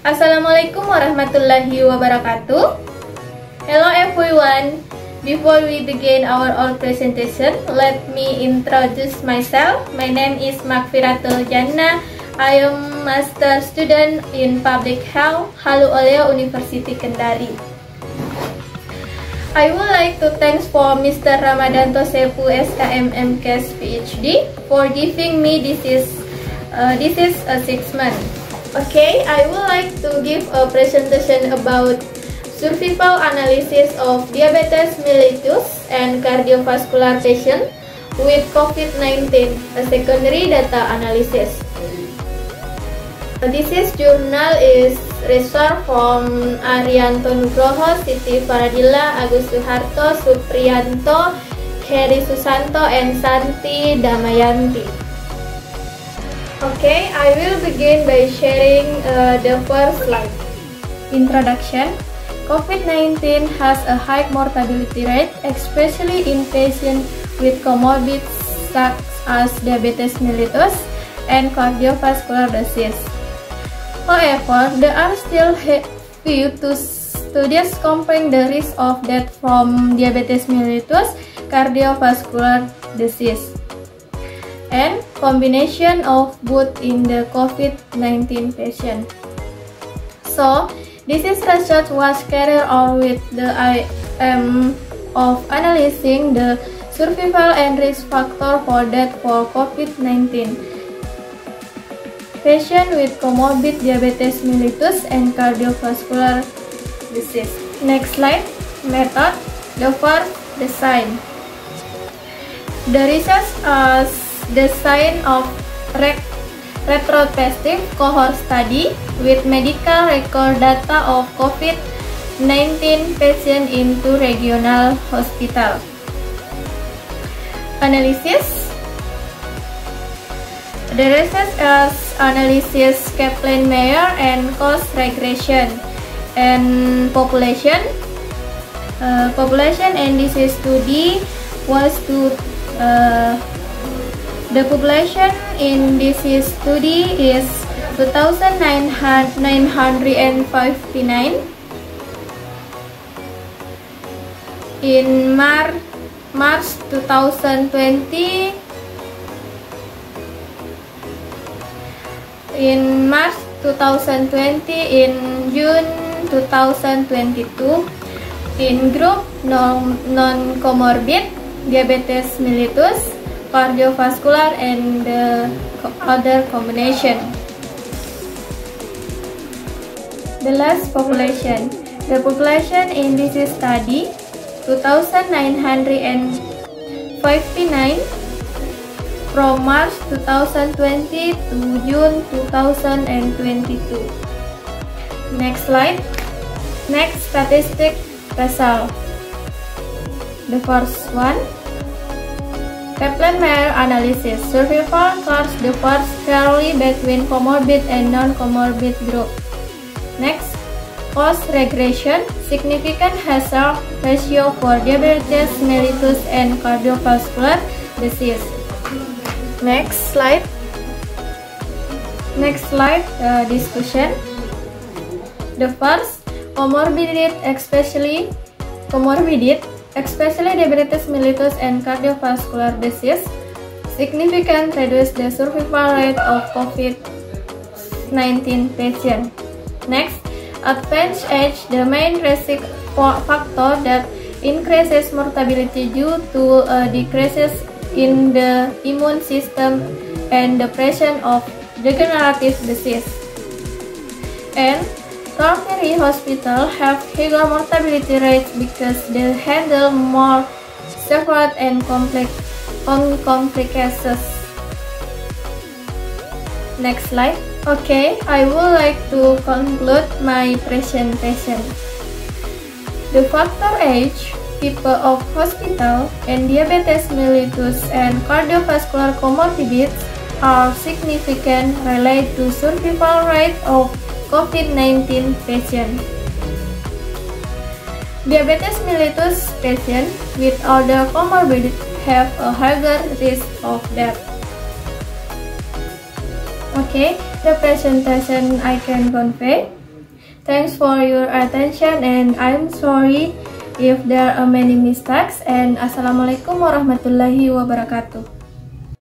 Assalamualaikum warahmatullahi wabarakatuh. Hello everyone. Before we begin our presentation, let me introduce myself. My name is Makfiratul Jannah. I am master student in public health, Halu Oleo University Kendari. I would like to thank for Mr. Ramadanto Sepu SKM MKes PhD for giving me this is a 6 month. Okay, I would like to give a presentation about survival analysis of diabetes mellitus and cardiovascular patient with COVID-19, a secondary data analysis. This journal is research from Arianto Nugroho, Siti Faradilla, Agus Suharto, Supriyanto, Heri Susanto, and Santi Damayanti. Okay, I will begin by sharing the first slide. Introduction. COVID-19 has a high mortality rate, especially in patients with comorbidities such as diabetes mellitus and cardiovascular disease. However, there are still few studies comparing the risk of death from diabetes mellitus, cardiovascular disease, and combination of both in the COVID-19 patient. So, this research was carried out with the aim of analyzing the survival and risk factor for death for COVID-19 patient with comorbid diabetes mellitus and cardiovascular disease. Next slide. Method. The first, design. The research as design of retrospective cohort study with medical record data of COVID-19 patients into regional hospital. Analysis. The research as analysis Kaplan-Meier and cost regression and population. Population and disease study was to the population in this study is 2,959 in March 2020. In March 2020, in June 2022, in group non-comorbid diabetes mellitus, cardiovascular, and other combination. The last population. The population in this study 2,959 from March 2020 to June 2022. Next slide. Next statistic result. The first one. Kaplan-Meier analysis. Survival curves differs fairly between comorbid and non-comorbid group. Next, cost regression. Significant hazard ratio for diabetes mellitus and cardiovascular disease. Next slide. Next slide. Discussion. The first, comorbidity, especially diabetes mellitus and cardiovascular disease, significantly reduce the survival rate of COVID-19 patient. Next, advanced age, the main risk factor that increases mortality due to decreases in the immune system and the presence of degenerative disease. And tertiary hospitals have higher mortality rates because they handle more severe and complex cases. Next slide. Okay, I would like to conclude my presentation. The factor age, type of hospital, and diabetes mellitus and cardiovascular comorbidities are significant related to survival rate of COVID-19 patients. Diabetes mellitus patients with other comorbidities have a higher risk of death. Okay, the presentation I can convey. Thanks for your attention and I'm sorry if there are many mistakes, and Assalamualaikum warahmatullahi wabarakatuh.